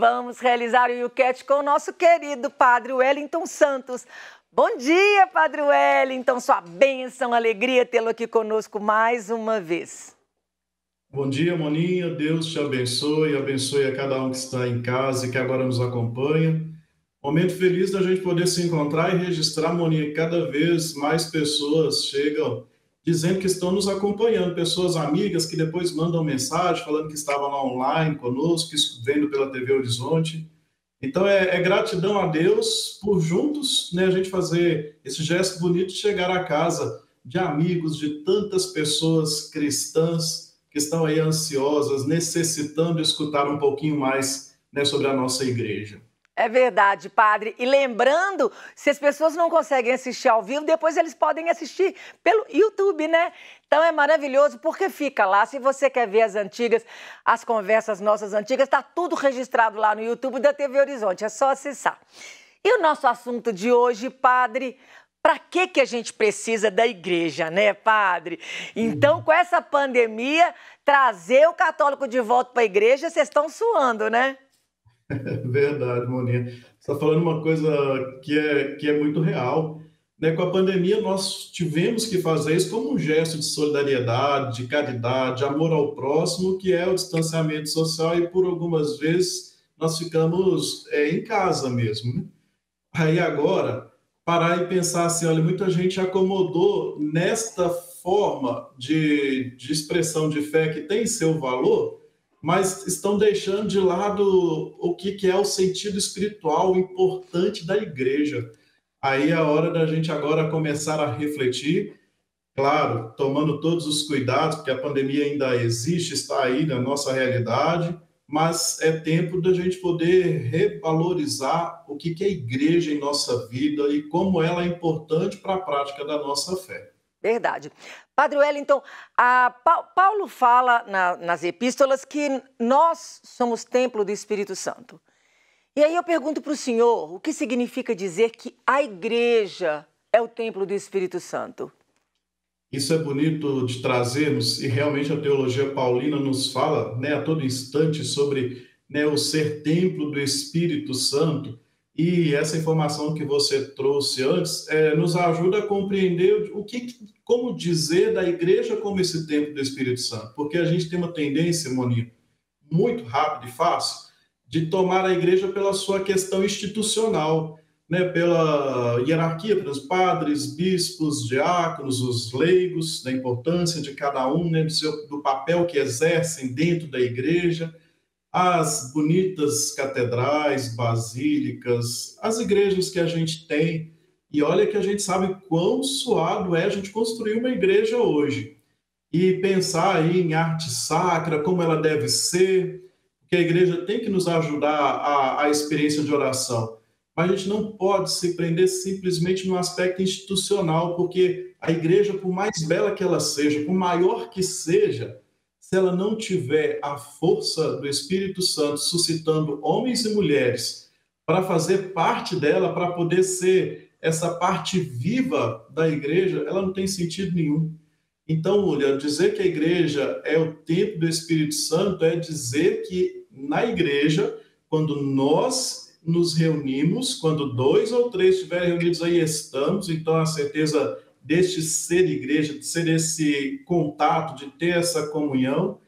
vamos realizar o YouCat com o nosso querido Padre Wellington Santos. Bom dia, Padre Wellington, sua bênção, alegria tê-lo aqui conosco mais uma vez. Bom dia, Moninha, Deus te abençoe, abençoe a cada um que está em casa e que agora nos acompanha. Momento feliz da gente poder se encontrar e registrar, Moninha, cada vez mais pessoas chegam dizendo que estão nos acompanhando, pessoas amigas que depois mandam mensagem falando que estavam lá online conosco, vendo pela TV Horizonte. Então é gratidão a Deus por juntos, né, a gente fazer esse gesto bonito de chegar à casa de amigos, de tantas pessoas cristãs que estão aí ansiosas, necessitando escutar um pouquinho mais, né, sobre a nossa igreja. É verdade, Padre. E lembrando, se as pessoas não conseguem assistir ao vivo, depois eles podem assistir pelo YouTube, né? Então é maravilhoso, porque fica lá. Se você quer ver as antigas, as conversas nossas antigas, está tudo registrado lá no YouTube da TV Horizonte, é só acessar. E o nosso assunto de hoje, Padre, para que a gente precisa da igreja, né, Padre? Então, com essa pandemia, trazer o católico de volta para a igreja, vocês estão suando, né? Verdade, Moninha. Você está falando uma coisa que é muito real. Né? Com a pandemia, nós tivemos que fazer isso como um gesto de solidariedade, de caridade, de amor ao próximo, que é o distanciamento social, e por algumas vezes nós ficamos em casa mesmo. Né? Aí agora, parar e pensar assim, olha, muita gente acomodou nesta forma de expressão de fé que tem seu valor, mas estão deixando de lado o que é o sentido espiritual importante da igreja. Aí é a hora da gente agora começar a refletir, claro, tomando todos os cuidados, porque a pandemia ainda existe, está aí na nossa realidade, mas é tempo da gente poder revalorizar o que é a igreja em nossa vida e como ela é importante para a prática da nossa fé. Verdade. Padre Wellington, Paulo fala nas epístolas que nós somos templo do Espírito Santo. E aí eu pergunto para o senhor, o que significa dizer que a igreja é o templo do Espírito Santo? Isso é bonito de trazermos, e realmente a teologia paulina nos fala, né, a todo instante sobre, né, o ser templo do Espírito Santo, e essa informação que você trouxe antes nos ajuda a compreender como dizer da igreja como esse templo do Espírito Santo, porque a gente tem uma tendência, Moni, muito rápida e fácil, de tomar a igreja pela sua questão institucional, né, pela hierarquia, pelos padres, bispos, diáconos, os leigos, da importância de cada um, né, do papel que exercem dentro da igreja, as bonitas catedrais, basílicas, as igrejas que a gente tem. E olha que a gente sabe quão suado é a gente construir uma igreja hoje. E pensar aí em arte sacra, como ela deve ser, que a igreja tem que nos ajudar a experiência de oração. Mas a gente não pode se prender simplesmente no aspecto institucional, porque a igreja, por mais bela que ela seja, por maior que seja, se ela não tiver a força do Espírito Santo suscitando homens e mulheres para fazer parte dela, para poder ser essa parte viva da igreja, ela não tem sentido nenhum. Então, olha, dizer que a igreja é o templo do Espírito Santo é dizer que na igreja, quando nós nos reunimos, quando 2 ou 3 estiverem reunidos, aí estamos, então a certeza deste ser igreja, de ser esse contato, de ter essa comunhão,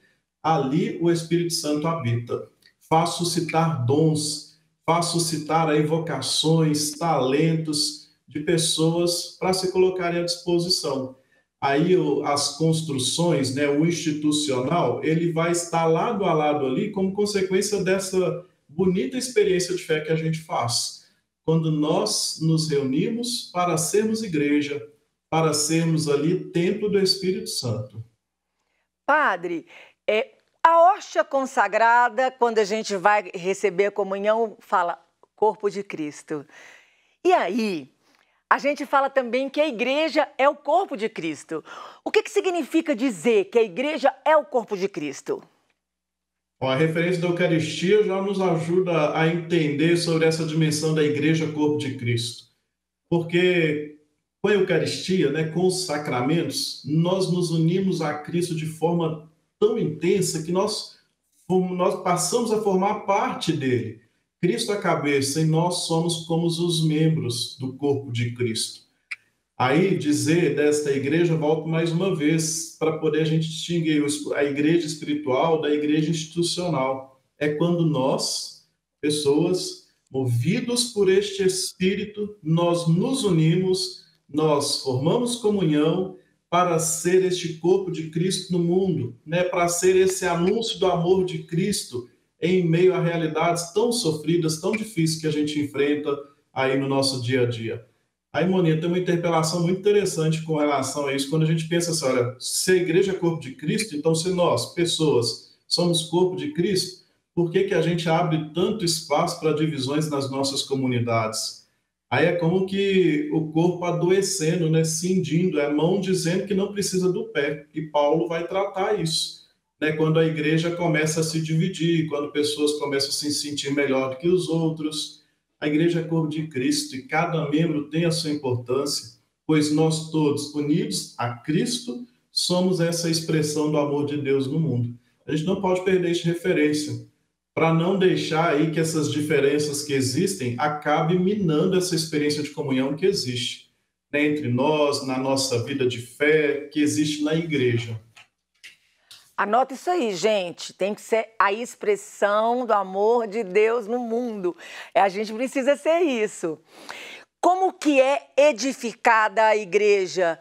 ali o Espírito Santo habita. Faz suscitar dons, faz suscitar aí vocações, talentos de pessoas para se colocarem à disposição. Aí as construções, né, o institucional, ele vai estar lado a lado ali como consequência dessa bonita experiência de fé que a gente faz. Quando nós nos reunimos para sermos igreja, para sermos ali templo do Espírito Santo. Padre, a hóstia consagrada, quando a gente vai receber a comunhão, fala corpo de Cristo. E aí, a gente fala também que a igreja é o corpo de Cristo. O que significa dizer que a igreja é o corpo de Cristo? A referência da Eucaristia já nos ajuda a entender sobre essa dimensão da igreja corpo de Cristo. Porque com a Eucaristia, né, com os sacramentos, nós nos unimos a Cristo de forma tão intensa que nós passamos a formar parte dele. Cristo é a cabeça e nós somos como os membros do corpo de Cristo. Aí, dizer desta igreja, volto mais uma vez, para poder a gente distinguir a igreja espiritual da igreja institucional. É quando nós, pessoas movidos por este Espírito, nós nos unimos, nós formamos comunhão para ser este corpo de Cristo no mundo, né? Para ser esse anúncio do amor de Cristo em meio a realidades tão sofridas, tão difíceis que a gente enfrenta aí no nosso dia a dia. Aí, Moninha, tem uma interpelação muito interessante com relação a isso, quando a gente pensa assim, olha, se a igreja é corpo de Cristo, então se nós, pessoas, somos corpo de Cristo, por que que a gente abre tanto espaço para divisões nas nossas comunidades? Aí é como que o corpo adoecendo, né, cindindo, é a mão dizendo que não precisa do pé, e Paulo vai tratar isso, né, quando a igreja começa a se dividir, quando pessoas começam a se sentir melhor do que os outros. A igreja é corpo de Cristo e cada membro tem a sua importância, pois nós todos, unidos a Cristo, somos essa expressão do amor de Deus no mundo. A gente não pode perder essa referência, para não deixar aí que essas diferenças que existem acabem minando essa experiência de comunhão que existe, né, entre nós, na nossa vida de fé, que existe na igreja. Anota isso aí, gente. Tem que ser a expressão do amor de Deus no mundo. A gente precisa ser isso. Como que é edificada a igreja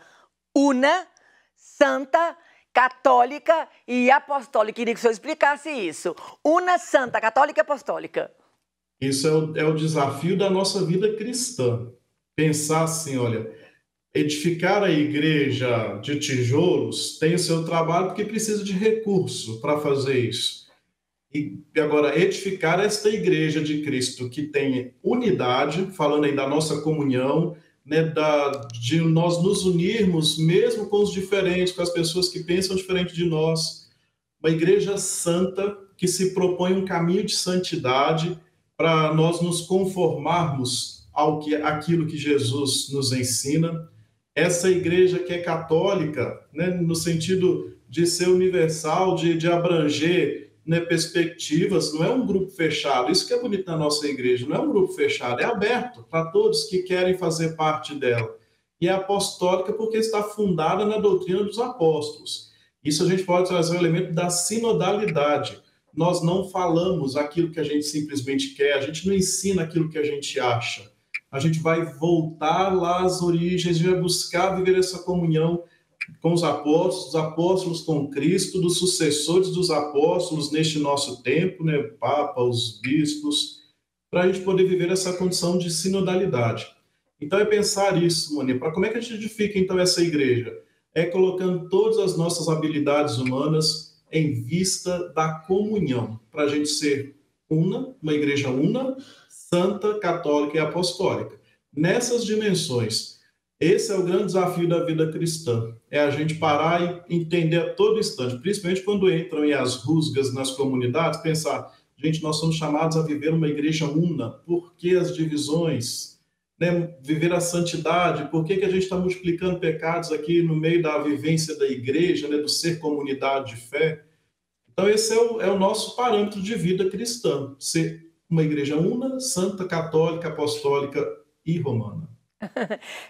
una, santa, católica e apostólica? Queria que o senhor explicasse isso. Una, santa, católica e apostólica. Isso é o desafio da nossa vida cristã. Pensar assim, olha, edificar a igreja de tijolos tem o seu trabalho porque precisa de recurso para fazer isso. E agora, edificar esta igreja de Cristo que tem unidade, falando aí da nossa comunhão, né, de nós nos unirmos mesmo com os diferentes, com as pessoas que pensam diferente de nós. Uma igreja santa que se propõe um caminho de santidade para nós nos conformarmos àquilo que Jesus nos ensina. Essa igreja que é católica, né, no sentido de ser universal, de abranger, né, perspectivas, não é um grupo fechado. Isso que é bonito na nossa igreja, não é um grupo fechado, é aberto para todos que querem fazer parte dela. E é apostólica porque está fundada na doutrina dos apóstolos. Isso a gente pode trazer o elemento da sinodalidade. Nós não falamos aquilo que a gente simplesmente quer, a gente não ensina aquilo que a gente acha. A gente vai voltar lá às origens, vai buscar viver essa comunhão com os apóstolos com Cristo, dos sucessores dos apóstolos neste nosso tempo, né, o Papa, os bispos, para a gente poder viver essa condição de sinodalidade. Então é pensar isso, Mônica, para como é que a gente edifica então essa igreja? É colocando todas as nossas habilidades humanas em vista da comunhão, para a gente ser uma igreja una, santa, católica e apostólica. Nessas dimensões, esse é o grande desafio da vida cristã, é a gente parar e entender a todo instante, principalmente quando entram aí as rusgas nas comunidades, pensar, gente, nós somos chamados a viver uma igreja una, por que as divisões? Né? Viver a santidade, por que a gente está multiplicando pecados aqui no meio da vivência da igreja, né? Do ser comunidade de fé? Então esse é o nosso parâmetro de vida cristã, ser uma igreja una, santa, católica, apostólica e romana.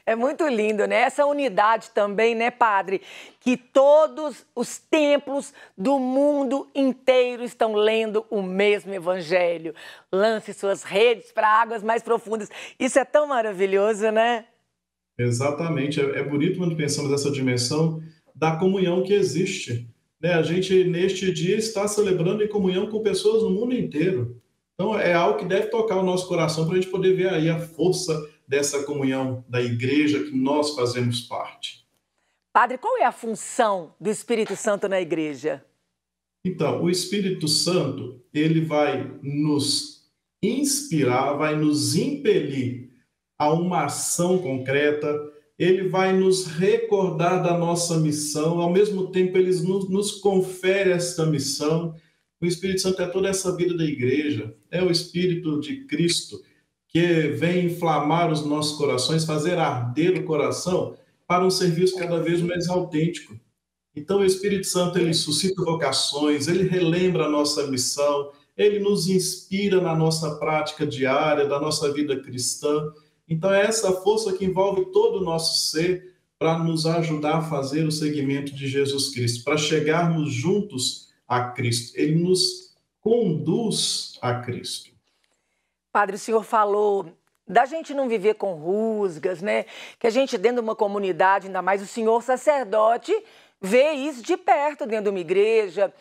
É muito lindo, né? Essa unidade também, né, padre? Que todos os templos do mundo inteiro estão lendo o mesmo evangelho. Lance suas redes para águas mais profundas. Isso é tão maravilhoso, né? Exatamente. É bonito quando pensamos nessa dimensão da comunhão que existe, né? A gente, neste dia, está celebrando em comunhão com pessoas no mundo inteiro. Então, é algo que deve tocar o nosso coração para a gente poder ver aí a força dessa comunhão da igreja que nós fazemos parte. Padre, qual é a função do Espírito Santo na igreja? Então, o Espírito Santo, ele vai nos inspirar, vai nos impelir a uma ação concreta, ele vai nos recordar da nossa missão, ao mesmo tempo ele nos confere esta missão. O Espírito Santo é toda essa vida da igreja, é o Espírito de Cristo que vem inflamar os nossos corações, fazer arder o coração para um serviço cada vez mais autêntico. Então o Espírito Santo, ele suscita vocações, ele relembra a nossa missão, ele nos inspira na nossa prática diária, da nossa vida cristã. Então, é essa força que envolve todo o nosso ser para nos ajudar a fazer o seguimento de Jesus Cristo, para chegarmos juntos a Cristo. Ele nos conduz a Cristo. Padre, o senhor falou da gente não viver com rusgas, né? Que a gente dentro de uma comunidade, ainda mais o senhor sacerdote, vê isso de perto dentro de uma igreja.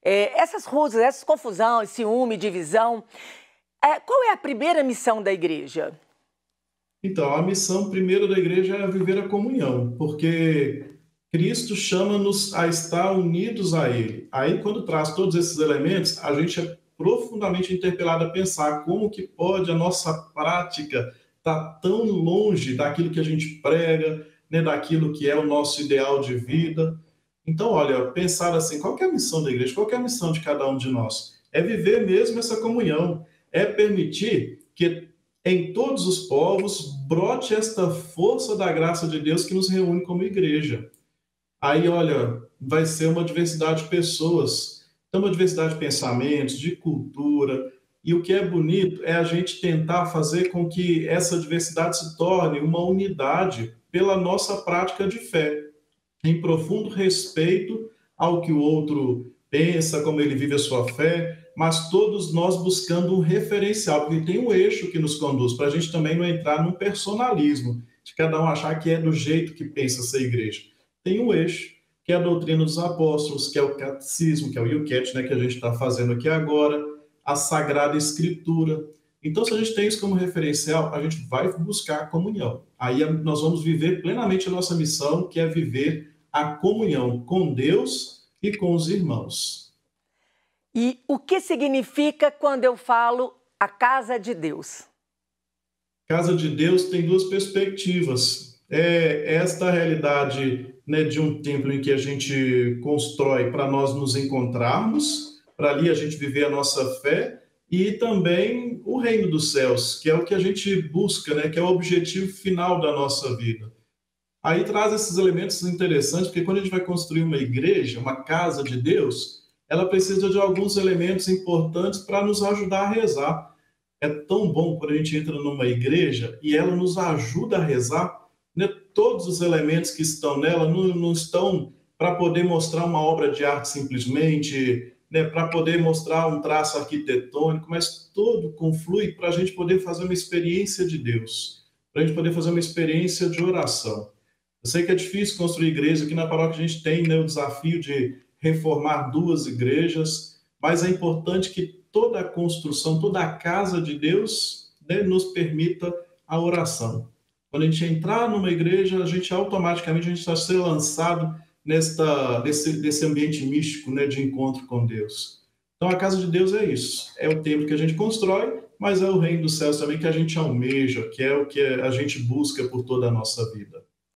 Essas rusgas, essa confusão, ciúme, divisão. Qual é a primeira missão da igreja? Então, a missão primeira da igreja é viver a comunhão, porque Cristo chama-nos a estar unidos a Ele. Aí, quando traz todos esses elementos, a gente é profundamente interpelado a pensar como que pode a nossa prática estar tão longe daquilo que a gente prega, né, daquilo que é o nosso ideal de vida. Então, olha, pensar assim, qual que é a missão da igreja? Qual que é a missão de cada um de nós? É viver mesmo essa comunhão, é permitir que em todos os povos brote esta força da graça de Deus que nos reúne como igreja. Aí, olha, vai ser uma diversidade de pessoas, então uma diversidade de pensamentos, de cultura, e o que é bonito é a gente tentar fazer com que essa diversidade se torne uma unidade pela nossa prática de fé, em profundo respeito ao que o outro pensa, como ele vive a sua fé, mas todos nós buscando um referencial, porque tem um eixo que nos conduz, para a gente também não entrar num personalismo, de cada um achar que é do jeito que pensa essa igreja. Tem um eixo, que é a doutrina dos apóstolos, que é o catecismo, que é o IUCAT, né, que a gente está fazendo aqui agora, a Sagrada Escritura. Então, se a gente tem isso como referencial, a gente vai buscar a comunhão. Aí nós vamos viver plenamente a nossa missão, que é viver a comunhão com Deus e com os irmãos. E o que significa quando eu falo a casa de Deus? Casa de Deus tem duas perspectivas. É esta realidade, né, de um templo em que a gente constrói para nós nos encontrarmos, para ali a gente viver a nossa fé, e também o reino dos céus, que é o que a gente busca, né, que é o objetivo final da nossa vida. Aí traz esses elementos interessantes, porque quando a gente vai construir uma igreja, uma casa de Deus, ela precisa de alguns elementos importantes para nos ajudar a rezar. É tão bom quando a gente entra numa igreja e ela nos ajuda a rezar, né? Todos os elementos que estão nela não estão para poder mostrar uma obra de arte simplesmente, né? Para poder mostrar um traço arquitetônico, mas todo conflui para a gente poder fazer uma experiência de Deus, para a gente poder fazer uma experiência de oração. Eu sei que é difícil construir igreja, aqui na paróquia a gente tem, né, o desafio de reformar 2 igrejas, mas é importante que toda a construção, toda a casa de Deus, né, nos permita a oração. Quando a gente entrar numa igreja, a gente automaticamente está sendo lançado nesse ambiente místico, né, de encontro com Deus. Então a casa de Deus é isso, é o templo que a gente constrói, mas é o reino dos céus também que a gente almeja, que é o que a gente busca por toda a nossa vida.